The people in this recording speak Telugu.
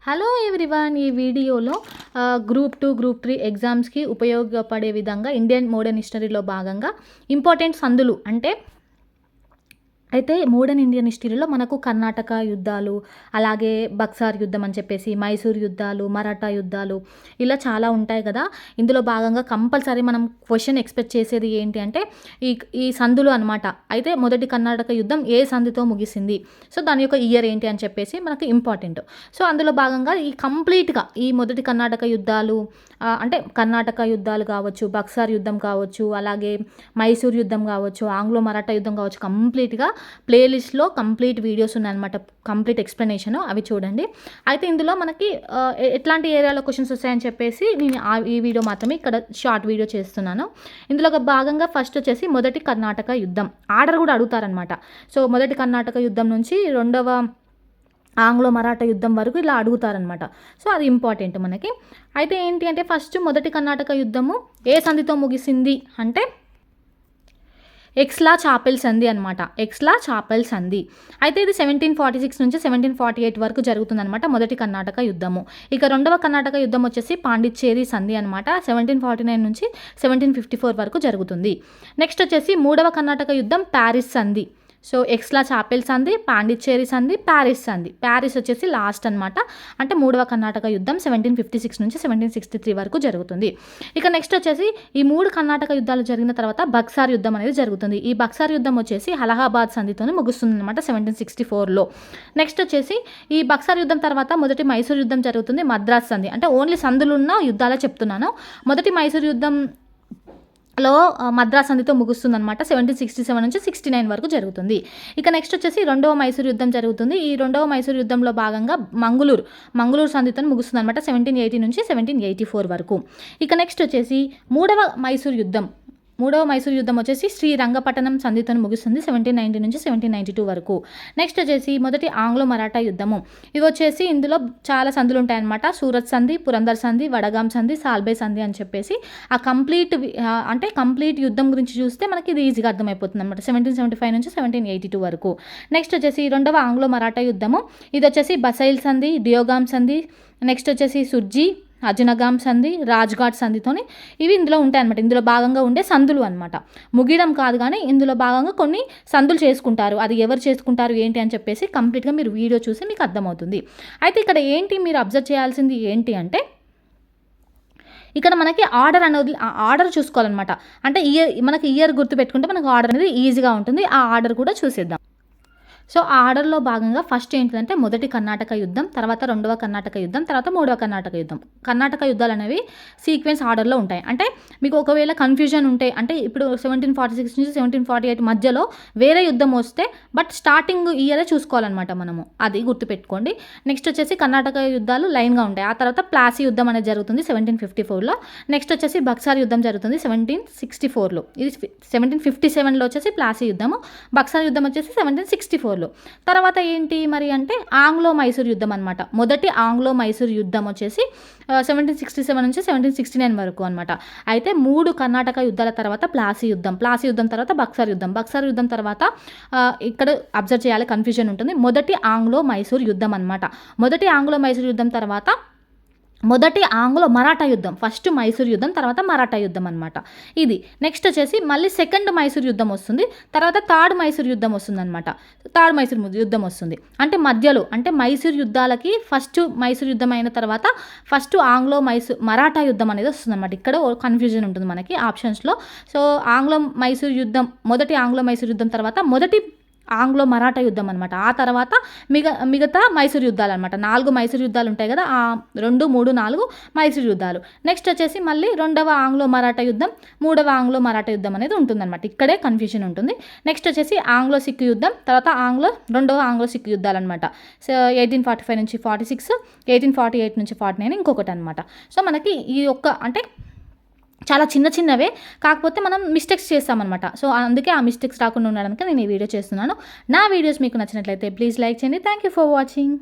హలో ఎవ్రీవన్, ఈ వీడియోలో గ్రూప్ 2 గ్రూప్ 3 ఎగ్జామ్స్కి ఉపయోగపడే విధంగా ఇండియన్ మోడర్న్ హిస్టరీలో భాగంగా ఇంపార్టెంట్ సందులు అయితే మోడర్న్ ఇండియన్ హిస్టరీలో మనకు కర్ణాటక యుద్ధాలు, అలాగే బక్సార్ యుద్ధం అని చెప్పేసి, మైసూర్ యుద్ధాలు, మరాఠా యుద్ధాలు ఇలా చాలా ఉంటాయి కదా. ఇందులో భాగంగా కంపల్సరీ మనం క్వశ్చన్ ఎక్స్పెక్ట్ చేసేది ఏంటి అంటే ఈ ఈ సందులు అనమాట. అయితే మొదటి కర్ణాటక యుద్ధం ఏ సంధితో ముగిసింది, సో దాని యొక్క ఇయర్ ఏంటి అని చెప్పేసి మనకు ఇంపార్టెంట్. సో అందులో భాగంగా ఈ కంప్లీట్గా ఈ మొదటి కర్ణాటక యుద్ధాలు అంటే కర్ణాటక యుద్ధాలు కావచ్చు, బక్సార్ యుద్ధం కావచ్చు, అలాగే మైసూర్ యుద్ధం కావచ్చు, ఆంగ్లో మరాఠా యుద్ధం కావచ్చు, కంప్లీట్గా ప్లేలిస్ట్లో కంప్లీట్ వీడియోస్ ఉన్నాయన్నమాట. కంప్లీట్ ఎక్స్ప్లెనేషన్ అవి చూడండి. అయితే ఇందులో మనకి ఎట్లాంటి ఏరియాలో క్వశ్చన్స్ వస్తాయని చెప్పేసి నేను ఈ వీడియో మాత్రమే ఇక్కడ షార్ట్ వీడియో చేస్తున్నాను. ఇందులో భాగంగా ఫస్ట్ వచ్చేసి మొదటి కర్ణాటక యుద్ధం ఆర్డర్ కూడా అడుగుతారనమాట. సో మొదటి కర్ణాటక యుద్ధం నుంచి రెండవ ఆంగ్లో మరాఠా యుద్ధం వరకు ఇలా అడుగుతారనమాట. సో అది ఇంపార్టెంట్ మనకి. అయితే ఏంటి అంటే ఫస్ట్ మొదటి కర్ణాటక యుద్ధము ఏ సంధితో ముగిసింది అంటే ఎక్స్లా చాపెల్ సంధి అనమాట. ఎక్స్లా చాపెల్ సంధి. అయితే ఇది 1746 నుంచి 1748 వరకు జరుగుతుందన్నమాట మొదటి కర్ణాటక యుద్ధము. ఇక రెండవ కర్ణాటక యుద్ధం వచ్చేసి పాండిచ్చేరి సంధి అనమాట. 1749 నుంచి 1754 వరకు జరుగుతుంది. నెక్స్ట్ వచ్చేసి మూడవ కర్ణాటక యుద్ధం ప్యారిస్ సంధి. సో ఎక్స్లా చాపెల్ సంధి, పాండిచ్చేరి సంధి, ప్యారిస్ సంధి. ప్యారిస్ వచ్చేసి లాస్ట్ అనమాట. అంటే మూడవ కర్ణాటక యుద్ధం 1756 నుంచి 1763 వరకు జరుగుతుంది. ఇక నెక్స్ట్ వచ్చేసి ఈ మూడు కర్ణాటక యుద్ధాలు జరిగిన తర్వాత బక్సార్ యుద్ధం అనేది జరుగుతుంది. ఈ బక్సార్ యుద్ధం వచ్చేసి అలహాబాద్ సంధితోనే ముగుస్తుంది అనమాట 1764లో. నెక్స్ట్ వచ్చేసి ఈ బక్సార్ యుద్ధం తర్వాత మొదటి మైసూర్ యుద్ధం జరుగుతుంది, మద్రాస్ సంధి. అంటే ఓన్లీ సంధులున్న యుద్ధాలే చెప్తున్నాను. మొదటి మైసూర్ యుద్ధం మద్రాస్ సంధితో ముగుస్తుందన్నమాట. 1767 నుంచి 69 వరకు జరుగుతుంది. ఇక నెక్స్ట్ వచ్చేసి రెండవ మైసూర్ యుద్ధం జరుగుతుంది. ఈ రెండవ మైసూర్ యుద్ధంలో భాగంగా మంగళూరు సంధితో ముగుస్తుంది అనమాట 1780 నుంచి 1784 వరకు. ఇక నెక్స్ట్ వచ్చేసి మూడవ మైసూర్ యుద్ధం వచ్చేసి శ్రీరంగపట్టణం సంధితో ముగుస్తుంది 1790 నుంచి 1792 వరకు. నెక్స్ట్ వచ్చేసి మొదటి ఆంగ్లో మరాఠా యుద్ధము. ఇవి వచ్చేసి ఇందులో చాలా సంధులు ఉంటాయన్నమాట. సూరత్ సంధి, పురందర్ సంధి, వడగాం సంధి, సాల్బే సంధి అని చెప్పేసి ఆ కంప్లీట్ యుద్ధం గురించి చూస్తే మనకి ఇది ఈజీగా అర్థమైపోతుంది అనమాట. 1775 నుంచి 1782 వరకు. నెక్స్ట్ వచ్చేసి రెండవ ఆంగ్లో మరాఠా యుద్ధము. ఇది వచ్చేసి బసైల్ సంధి, డియోగాం సంధి, నెక్స్ట్ వచ్చేసి సుర్జీ, అజనగాం సంధి, రాజ్ఘాట్ సంధితోని ఇవి ఇందులో ఉంటాయన్నమాట. ఇందులో భాగంగా ఉండే సంధులు అనమాట. ముగియడం కాదు కానీ ఇందులో భాగంగా కొన్ని సంధులు చేసుకుంటారు. అది ఎవరు చేసుకుంటారు ఏంటి అని చెప్పేసి కంప్లీట్గా మీరు వీడియో చూసి మీకు అర్థమవుతుంది. అయితే ఇక్కడ ఏంటి మీరు అబ్జర్వ్ చేయాల్సింది ఏంటి అంటే ఇక్కడ మనకి ఆర్డర్ చూసుకోవాలన్నమాట. అంటే మనకి ఇయర్ గుర్తు పెట్టుకుంటే మనకు ఆర్డర్ అనేది ఈజీగా ఉంటుంది. ఆ ఆర్డర్ కూడా చూసేద్దాం. సో ఆ ఆర్డర్లో భాగంగా ఫస్ట్ ఏంటంటే మొదటి కర్ణాటక యుద్ధం, తర్వాత రెండవ కర్ణాటక యుద్ధం, తర్వాత మూడవ కర్ణాటక యుద్ధం. కర్ణాటక యుద్ధాలు అనేవి సీక్వెన్స్ ఆర్డర్లో ఉంటాయి. అంటే మీకు ఒకవేళ కన్ఫ్యూజన్ ఉంటే, అంటే ఇప్పుడు 1746 నుంచి 1748 మధ్యలో వేరే యుద్ధం వస్తే బట్ స్టార్టింగ్ ఇయరే చూసుకోవాలన్నమాట మనము. అది గుర్తుపెట్టుకోండి. నెక్స్ట్ వచ్చేసి కర్ణాటక యుద్ధాలు లైన్గా ఉంటాయి. ఆ తర్వాత ప్లాసీ యుద్ధం అనేది జరుగుతుంది 1754లో. నెక్స్ట్ వచ్చేసి బక్సార్ యుద్ధం జరుగుతుంది 1764లో. ఇది 1757లో వచ్చేసి ప్లాసీ యుద్ధము. బక్సార్ యుద్ధం వచ్చేసి 1764. తర్వాత ఏంటి మరి అంటే ఆంగ్లో మైసూర్ యుద్ధం అనమాట. మొదటి ఆంగ్లో మైసూర్ యుద్ధం వచ్చేసి 1767 నుంచి 1769 వరకు అనమాట. అయితే మూడు కర్ణాటక యుద్ధాల తర్వాత ప్లాసీ యుద్ధం తర్వాత బక్సార్ యుద్ధం తర్వాత ఇక్కడ అబ్జర్వ్ చేయాలి, కన్ఫ్యూజన్ ఉంటుంది. మొదటి ఆంగ్లో మైసూర్ యుద్ధం అనమాట. మొదటి ఆంగ్లో మైసూర్ యుద్ధం తర్వాత మొదటి ఆంగ్లో మరాఠా యుద్ధం. ఫస్ట్ మైసూర్ యుద్ధం, తర్వాత మరాఠా యుద్ధం అనమాట. ఇది నెక్స్ట్ వచ్చేసి మళ్ళీ సెకండ్ మైసూర్ యుద్ధం వస్తుంది, తర్వాత థర్డ్ మైసూర్ యుద్ధం వస్తుంది అనమాట. థర్డ్ మైసూర్ యుద్ధం వస్తుంది అంటే మధ్యలో, అంటే మైసూర్ యుద్ధాలకి ఫస్ట్ మైసూర్ యుద్ధం అయిన తర్వాత ఫస్ట్ ఆంగ్లో మరాఠా యుద్ధం అనేది వస్తుంది అనమాట. ఇక్కడ కన్ఫ్యూజన్ ఉంటుంది మనకి ఆప్షన్స్లో. సో మొదటి ఆంగ్లో మైసూర్ యుద్ధం తర్వాత మొదటి ఆంగ్లో మరాఠా యుద్ధం అనమాట. ఆ తర్వాత మిగతా మైసూర్ యుద్ధాలు అనమాట. 4 మైసూర్ యుద్ధాలు ఉంటాయి కదా, 2, 3, 4 మైసూర్ యుద్ధాలు. నెక్స్ట్ వచ్చేసి మళ్ళీ రెండవ ఆంగ్లో మరాఠా యుద్ధం, మూడవ ఆంగ్లో మరాఠా యుద్ధం అనేది ఉంటుందన్నమాట. ఇక్కడే కన్ఫ్యూజన్ ఉంటుంది. నెక్స్ట్ వచ్చేసి ఆంగ్లో సిక్ యుద్ధం, తర్వాత రెండవ ఆంగ్లో సిక్ యుద్ధాలు అనమాట. 1845 నుంచి 46, 1848 నుంచి 49 ఇంకొకటి అనమాట. సో మనకి ఈ అంటే చాలా చిన్నవే, కాకపోతే మనం మిస్టేక్స్ చేస్తామన్నమాట. సో అందుకే ఆ మిస్టేక్స్ రాకుండా ఉండడానికి నేను ఈ వీడియో చేస్తున్నాను. నా వీడియోస్ మీకు నచ్చినట్లయితే ప్లీజ్ లైక్ చేయండి. Thank you for watching.